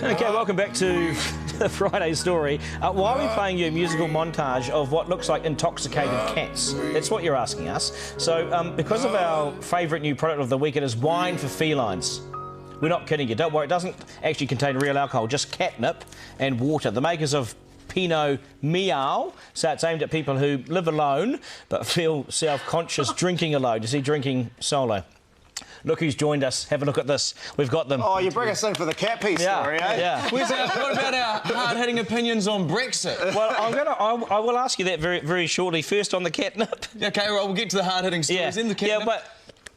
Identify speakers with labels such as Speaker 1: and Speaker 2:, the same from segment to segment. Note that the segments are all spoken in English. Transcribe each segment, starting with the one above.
Speaker 1: Okay, welcome back to the Friday story. Why are we playing you a musical montage of what looks like intoxicated cats? That's what you're asking us. So, because of our favourite new product of the week, it is wine for felines. We're not kidding you. Don't worry, it doesn't actually contain real alcohol, just catnip and water. The makers of Pinot Meow, so it's aimed at people who live alone but feel self-conscious drinking alone. You see, drinking solo. Look who's joined us. Have a look at this. We've got them.
Speaker 2: Oh, you bring us in for the cat piece story, eh?
Speaker 1: Yeah.
Speaker 3: What about our hard-hitting opinions on Brexit?
Speaker 1: Well, I will ask you that very, very shortly. First on the catnip.
Speaker 3: Okay, well, we'll get to the hard-hitting stories in the catnip.
Speaker 1: Yeah, but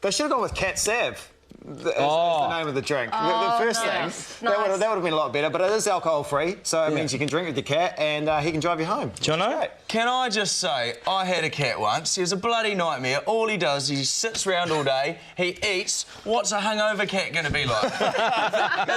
Speaker 2: they should have gone with cat sav. Is the name of the drink. The first thing, that would have been a lot better, but it is alcohol-free, so it means you can drink with your cat and he can drive you home.
Speaker 1: Jono?
Speaker 3: Can I just say, I had a cat once. He was a bloody nightmare. All he does is he sits around all day, he eats. What's a hungover cat going to be like?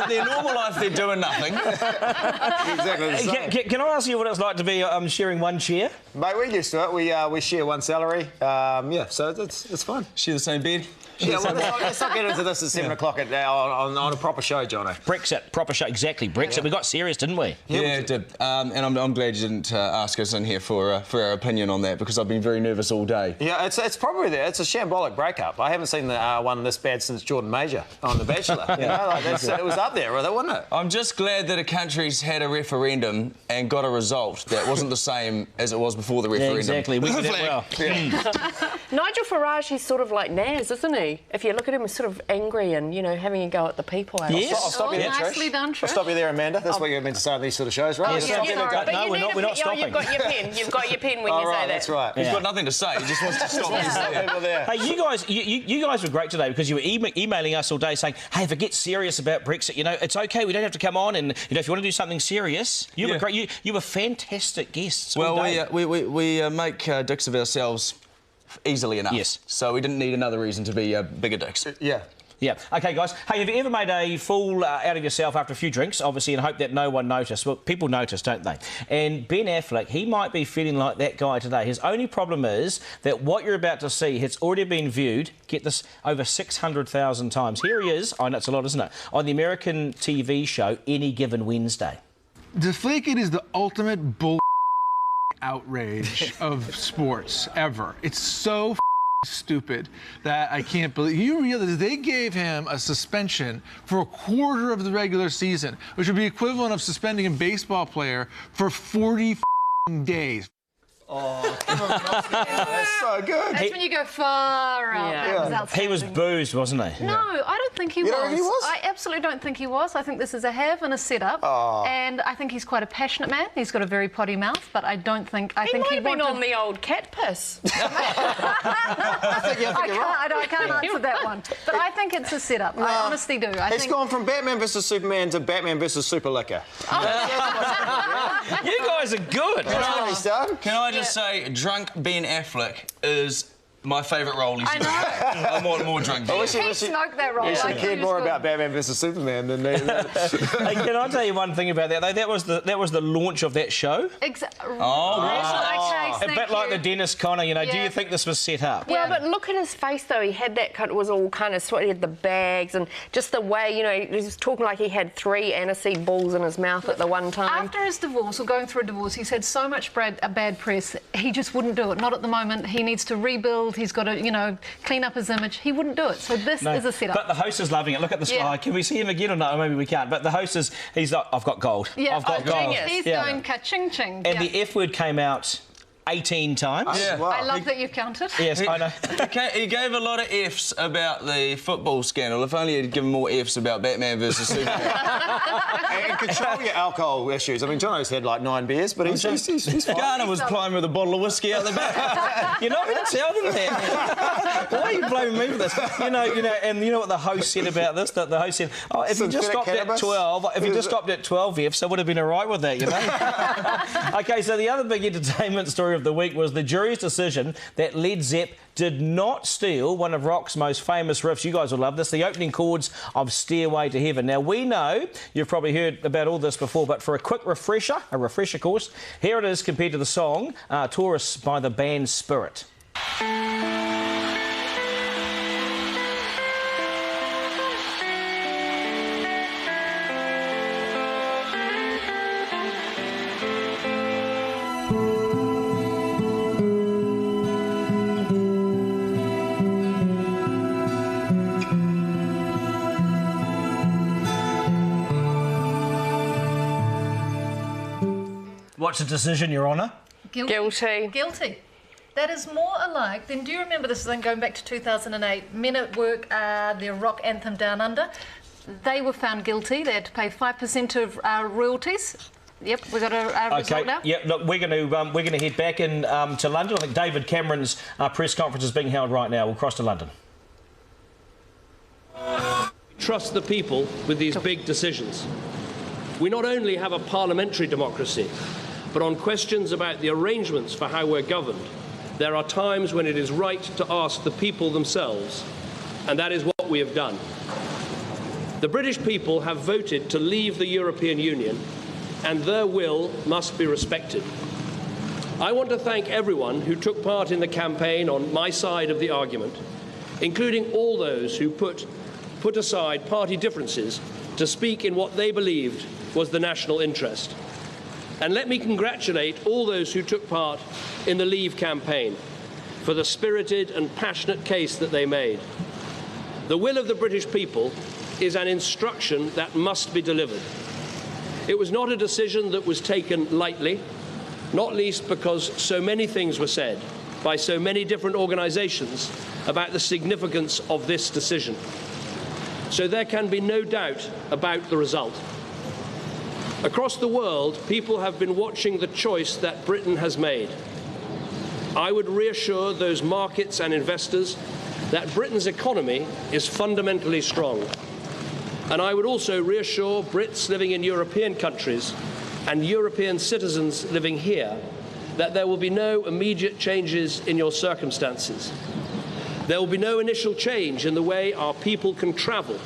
Speaker 3: Their normal life, they're doing nothing.
Speaker 2: Exactly the same.
Speaker 1: Can I ask you what it's like to be sharing one chair?
Speaker 2: Mate, we're used to it. We share one salary. Yeah, so it's fun.
Speaker 3: Share the same bed.
Speaker 2: Yeah, well, let's not get into this at 7 o'clock on a proper show, Jono.
Speaker 1: Brexit, proper show, exactly. Brexit. We got serious, didn't we?
Speaker 3: Yeah, it did. And I'm glad you didn't ask us in here for our opinion on that, because I've been very nervous all day.
Speaker 2: Yeah, it's probably there. It's a shambolic breakup. I haven't seen the one this bad since Jordan Major on The Bachelor. You know, like it was up there, wasn't it?
Speaker 3: I'm just glad that a country's had a referendum and got a result that wasn't the same as it was before the referendum.
Speaker 1: Yeah, exactly. We did it well.
Speaker 4: Nigel Farage, he's sort of like Naz, isn't he? If you look at him, he's sort of angry and, you know, having a go at the people.
Speaker 1: Yes.
Speaker 2: I'll stop you there,
Speaker 4: nicely
Speaker 2: Trish.
Speaker 4: done, Trish.
Speaker 2: I'll stop you there, Amanda. That's what you're meant to say on these sort of shows, right?
Speaker 1: Yes. No, we're not stopping.
Speaker 4: You've got your pen. You've got your pen when you say that.
Speaker 2: That's right.
Speaker 3: He's got nothing to say. He just wants to stop
Speaker 2: people there.
Speaker 1: Hey, you guys were great today because you were emailing us all day saying, hey, if it gets serious about Brexit, you know, it's OK, we don't have to come on, and, you know, if you want to do something serious, you were great. You were fantastic guests.
Speaker 3: Well, we make dicks of ourselves easily enough.
Speaker 1: Yes.
Speaker 3: So we didn't need another reason to be bigger dicks.
Speaker 2: Yeah.
Speaker 1: Yeah. OK, guys. Hey, have you ever made a fool out of yourself after a few drinks, obviously, and hope that no one noticed? Well, people notice, don't they? And Ben Affleck, he might be feeling like that guy today. His only problem is that what you're about to see has already been viewed, get this, over 600,000 times. Here he is, I know it's a lot, isn't it, on the American TV show Any Given Wednesday.
Speaker 5: Deflategate is the ultimate bull outrage of sports ever. It's so stupid that I can't believe. You realize they gave him a suspension for a quarter of the regular season, which would be equivalent of suspending a baseball player for 40 days.
Speaker 2: Oh, that's so good.
Speaker 6: That's when you go far out.
Speaker 2: Yeah.
Speaker 1: He was boozed, wasn't he?
Speaker 6: No, I don't think he
Speaker 2: You don't think he was?
Speaker 6: I absolutely don't think he was. I think this is a have and a setup.
Speaker 2: Oh.
Speaker 6: And I think he's quite a passionate man. He's got a very potty mouth, but I don't think... I think
Speaker 4: might
Speaker 6: he
Speaker 4: have been
Speaker 6: wanted...
Speaker 4: on the old cat piss.
Speaker 6: I can't answer that one. But I think it's a setup. I honestly do.
Speaker 2: It's gone from Batman vs Superman to Batman vs Super Liquor.
Speaker 1: You guys are good.
Speaker 3: Can I just say, drunk Ben Affleck is my favourite role he's
Speaker 6: I
Speaker 3: ever
Speaker 6: know.
Speaker 3: had. I want more drunk Ben.
Speaker 6: He smoked that role.
Speaker 2: You should have cared more about Batman vs Superman than me.
Speaker 1: Hey, can I tell you one thing about that, though? That was the launch of that show.
Speaker 6: Okay,
Speaker 1: A bit like the Dennis Conner, you know. Do you think this was set up?
Speaker 4: Well, but look at his face, though. He had that kind of, was all kind of sweaty, he had the bags, and just the way, you know, he was talking like he had 3 aniseed balls in his mouth at the one time.
Speaker 6: After his divorce, or going through a divorce, he's had so much bad press, he just wouldn't do it. Not at the moment. He needs to rebuild. He's got to, you know, clean up his image. He wouldn't do it. So this is a setup.
Speaker 1: But the host is loving it. Look at this guy. Can we see him again or no? Maybe we can't. But the host is, he's like, I've got gold.
Speaker 6: Yeah,
Speaker 1: I've got gold.
Speaker 6: He's going ka-ching ching.
Speaker 1: And the F word came out 18 times.
Speaker 3: Yeah.
Speaker 6: I love that you've counted.
Speaker 1: Yes, I know.
Speaker 3: He gave a lot of Fs about the football scandal. If only he'd given more Fs about Batman versus Superman.
Speaker 2: And control your alcohol issues. I mean, Jono's had like 9 beers, but he's fine.
Speaker 3: Garner was playing with a bottle of whiskey out the back.
Speaker 1: You're not going to tell them that. Why are you blaming me for this? And you know what the host said about this? The host said, "Oh, if you just stopped at 12, Fs, I would have been all right with that, you know." Okay, so the other big entertainment story of the week was the jury's decision that Led Zepp did not steal one of rock's most famous riffs. You guys will love this, the opening chords of Stairway to Heaven. Now, we know you've probably heard about all this before, but for a quick refresher course, here it is compared to the song Taurus by the band Spirit. What's the decision, Your Honour?
Speaker 4: Guilty.
Speaker 6: Guilty. That is more alike than, do you remember this thing going back to 2008? Men at Work, their rock anthem Down Under. They were found guilty. They had to pay 5% of royalties. Yep, we got a result now.
Speaker 1: Yeah, look, we're going to head back in to London. I think David Cameron's press conference is being held right now. We'll cross to London.
Speaker 7: Trust the people with these big decisions. We not only have a parliamentary democracy, but on questions about the arrangements for how we're governed, there are times when it is right to ask the people themselves, and that is what we have done. The British people have voted to leave the European Union, and their will must be respected. I want to thank everyone who took part in the campaign on my side of the argument, including all those who put aside party differences to speak in what they believed was the national interest. And let me congratulate all those who took part in the Leave campaign for the spirited and passionate case that they made. The will of the British people is an instruction that must be delivered. It was not a decision that was taken lightly, not least because so many things were said by so many different organisations about the significance of this decision. So there can be no doubt about the result. Across the world, people have been watching the choice that Britain has made. I would reassure those markets and investors that Britain's economy is fundamentally strong. And I would also reassure Brits living in European countries and European citizens living here that there will be no immediate changes in your circumstances. There will be no initial change in the way our people can travel,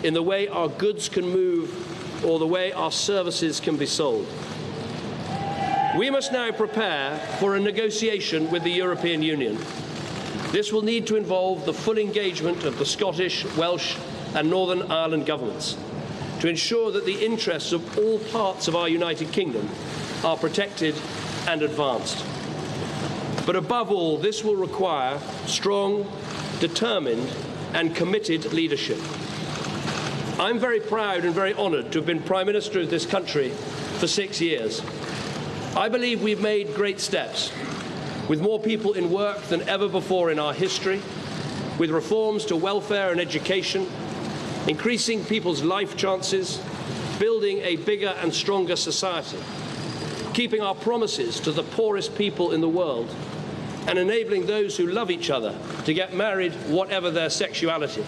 Speaker 7: in the way our goods can move, or the way our services can be sold. We must now prepare for a negotiation with the European Union. This will need to involve the full engagement of the Scottish, Welsh and Northern Ireland governments to ensure that the interests of all parts of our United Kingdom are protected and advanced. But above all, this will require strong, determined and committed leadership. I'm very proud and very honoured to have been Prime Minister of this country for 6 years. I believe we've made great steps, with more people in work than ever before in our history, with reforms to welfare and education, increasing people's life chances, building a bigger and stronger society, keeping our promises to the poorest people in the world, and enabling those who love each other to get married, whatever their sexuality.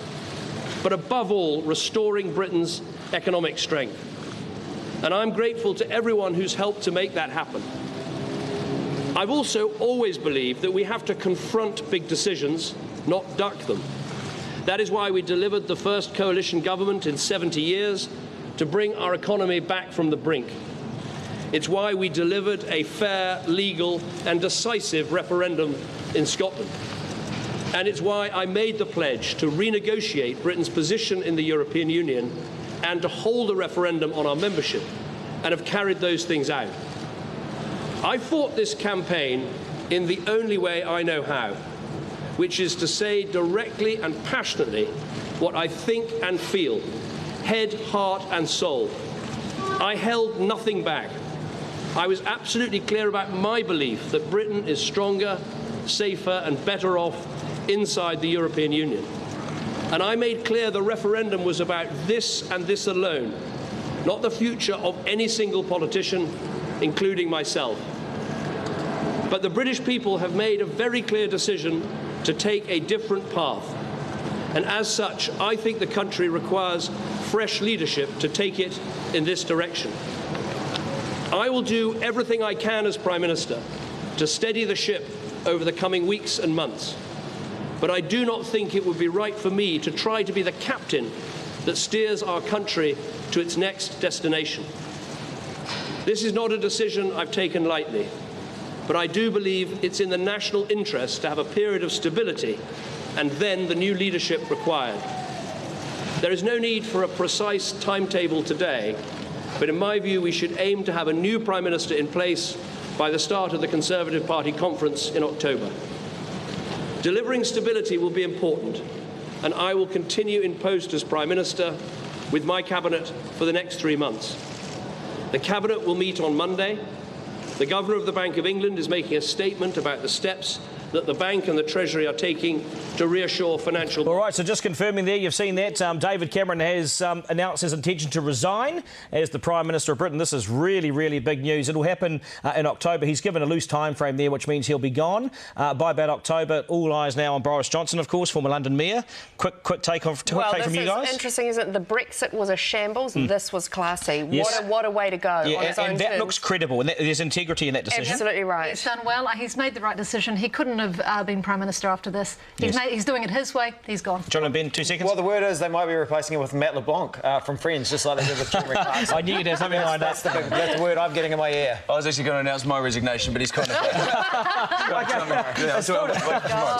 Speaker 7: But above all, restoring Britain's economic strength. And I'm grateful to everyone who's helped to make that happen. I've also always believed that we have to confront big decisions, not duck them. That is why we delivered the first coalition government in 70 years to bring our economy back from the brink. It's why we delivered a fair, legal and decisive referendum in Scotland. And it's why I made the pledge to renegotiate Britain's position in the European Union and to hold a referendum on our membership, and have carried those things out. I fought this campaign in the only way I know how, which is to say directly and passionately what I think and feel, head, heart and soul. I held nothing back. I was absolutely clear about my belief that Britain is stronger, safer and better off inside the European Union. And I made clear the referendum was about this and this alone, not the future of any single politician, including myself. But the British people have made a very clear decision to take a different path. And as such, I think the country requires fresh leadership to take it in this direction. I will do everything I can as Prime Minister to steady the ship over the coming weeks and months. But I do not think it would be right for me to try to be the captain that steers our country to its next destination. This is not a decision I've taken lightly, but I do believe it's in the national interest to have a period of stability and then the new leadership required. There is no need for a precise timetable today, but in my view we should aim to have a new Prime Minister in place by the start of the Conservative Party conference in October. Delivering stability will be important, and I will continue in post as Prime Minister with my Cabinet for the next 3 months. The Cabinet will meet on Monday, The Governor of the Bank of England is making a statement about the steps that the Bank and the Treasury are taking to reassure financial...
Speaker 1: All right, so just confirming there, you've seen that. David Cameron has announced his intention to resign as the Prime Minister of Britain. This is really, really big news. It'll happen in October. He's given a loose time frame there, which means he'll be gone by about October. All eyes now on Boris Johnson, of course, former London Mayor. Quick take from you guys.
Speaker 4: Well, this is interesting, isn't it? The Brexit was a shambles. This was classy.
Speaker 1: Yes.
Speaker 4: What a way to go.
Speaker 1: Yeah,
Speaker 4: on his own
Speaker 1: and that
Speaker 4: terms.
Speaker 1: looks credible, and there's integrity in that decision.
Speaker 4: Absolutely right.
Speaker 6: He's done well. He's made the right decision. He couldn't have been Prime Minister after this. He's doing it his way. He's gone.
Speaker 1: Jono and Ben, 2 seconds.
Speaker 2: Well, the word is they might be replacing him with Matt LeBlanc from Friends, just like they did with Jim Clarkson.
Speaker 1: I knew you'd have something lined up.
Speaker 2: That's the word I'm getting in my ear.
Speaker 3: I was actually going to announce my resignation, but he's kind of...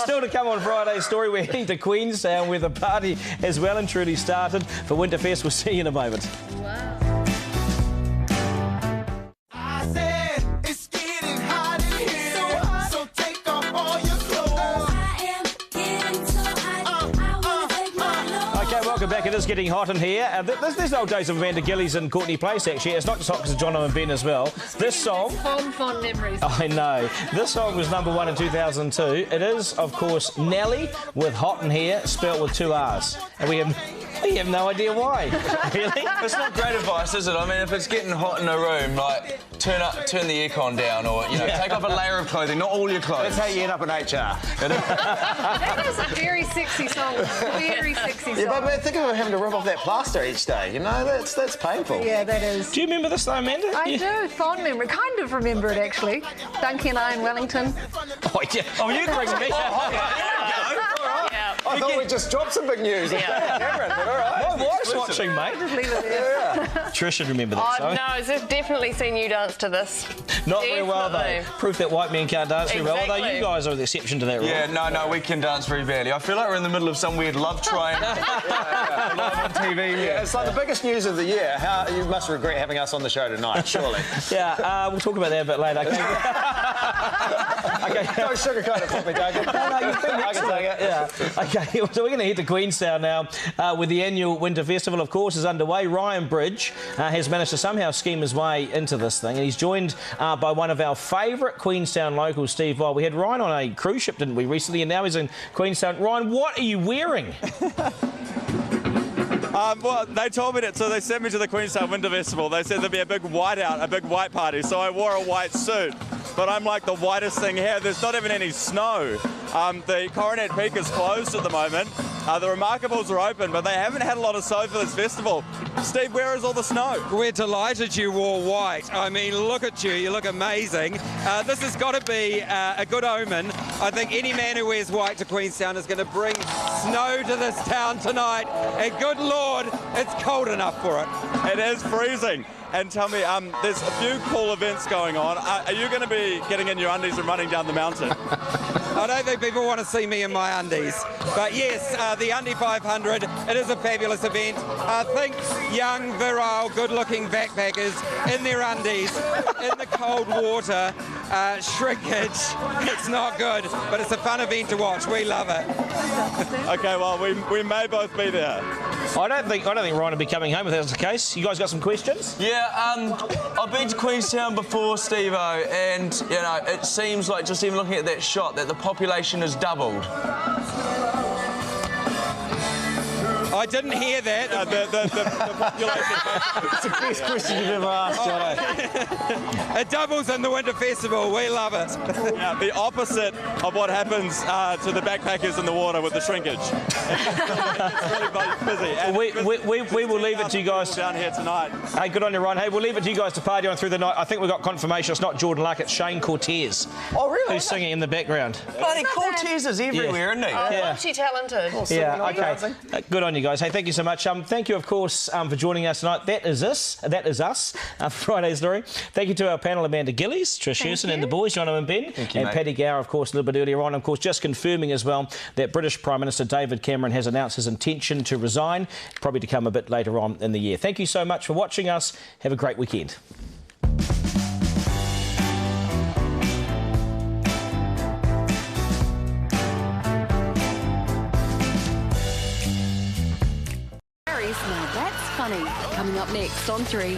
Speaker 1: Still to come on Friday's story, we're heading to Queenstown where the party has well and truly started for Winterfest. We'll see you in a moment.
Speaker 6: Wow.
Speaker 1: Welcome back. It is getting hot in here. There's old days of Amanda Gillies and Courtney Place, actually. It's not just hot because of Jono and Ben as well. This song...
Speaker 6: Fond memories.
Speaker 1: I know. This song was #1 in 2002. It is, of course, Nelly with Hot in Here, spelt with 2 R's. And we have no idea why. Really?
Speaker 3: It's not great advice, is it? I mean, if it's getting hot in a room, like, turn the aircon down or, take off a layer of clothing, not all your clothes.
Speaker 2: That's how you end up in HR.
Speaker 6: That is a very sexy song. Very sexy song.
Speaker 2: Yeah, but think of having to rip off that plaster each day. That's painful.
Speaker 6: Yeah, that is.
Speaker 1: Do you remember this though, Amanda?
Speaker 6: I do. Fond memory. Kind of remember it, actually. Duncan and I in Wellington.
Speaker 1: Oh, yeah. Oh, you bring me.
Speaker 2: I thought we just dropped some big news. Cameron, but all right.
Speaker 1: My wife's watching, mate.
Speaker 6: Just leave it there.
Speaker 1: Trish should remember that song.
Speaker 4: No, I've definitely seen you dance to this.
Speaker 1: Not very well, though. Proof that white men can't dance very well, although
Speaker 4: Exactly.
Speaker 1: you guys are the exception to that rule.
Speaker 3: Yeah, no, we can dance very badly. I feel like we're in the middle of some weird love triangle. Live on TV.
Speaker 2: Yeah, it's like the biggest news of the year. You must regret having us on the show tonight, surely.
Speaker 1: Yeah, we'll talk about that a bit later. Okay.
Speaker 2: Don't sugarcoat it for me, Duncan. I can take it.
Speaker 1: Yeah. Okay, so we're going to head to Queenstown now, where the annual Winter Festival, of course, is underway. Ryan Bridge has managed to somehow scheme his way into this thing, and he's joined by one of our favourite Queenstown locals, Steve Wild. We had Ryan on a cruise ship, didn't we, recently, and now he's in Queenstown. Ryan, what are you wearing?
Speaker 8: Well, they told me that, so they sent me to the Queenstown Winter Festival. They said there'd be a big whiteout, a big white party, so I wore a white suit. But I'm like the whitest thing here. There's not even any snow. The Coronet Peak is closed at the moment. The Remarkables are open, but they haven't had a lot of snow for this festival. Steve, where is all the snow?
Speaker 9: We're delighted you wore white. I mean, look at you. You look amazing. This has got to be a good omen. I think any man who wears white to Queenstown is going to bring snow to this town tonight. And good Lord, it's cold enough for it.
Speaker 8: It is freezing. And tell me, there's a few cool events going on. Are you going to be getting in your undies and running down the mountain?
Speaker 9: I don't think people want to see me in my undies. But yes, the Undy 500, it is a fabulous event. Think young, virile, good-looking backpackers in their undies, in the cold water, shrinkage. It's not good, but it's a fun event to watch. We love it.
Speaker 8: Okay, well, we may both be there.
Speaker 1: I don't think Ryan will be coming home if that's the case. You guys got some questions?
Speaker 3: Yeah, I've been to Queenstown before, Steve-O, and, it seems like, just even looking at that shot, that the population has doubled.
Speaker 9: I didn't hear that.
Speaker 8: The population...
Speaker 2: It's the best question you've ever asked, Jono.
Speaker 9: It doubles in the Winter Festival. We love it.
Speaker 8: Yeah, the opposite of what happens to the backpackers in the water with the shrinkage. It's really busy. And
Speaker 1: We will leave it to you guys
Speaker 8: down here tonight.
Speaker 1: Hey, good on you, Ryan. Hey, we'll leave it to you guys to party on through the night. I think we've got confirmation it's not Jordan Luck, it's Shane Cortez.
Speaker 2: Oh, really?
Speaker 1: Who's singing in the background.
Speaker 3: Bloody Cortez is everywhere, isn't he?
Speaker 1: Yeah.
Speaker 4: Multi-talented.
Speaker 1: Yeah, okay. Good on you guys. Hey, thank you so much. Thank you, of course, for joining us tonight. That is us for Friday's story. Thank you to our panel, Amanda Gillies, Trish Hewson and the boys, Jono and Ben, and
Speaker 3: mate.
Speaker 1: Paddy Gower, of course, a little bit earlier on. Of course, just confirming as well that British Prime Minister David Cameron has announced his intention to resign, probably to come a bit later on in the year. Thank you so much for watching us. Have a great weekend.
Speaker 10: Now that's funny. Coming up next on 3.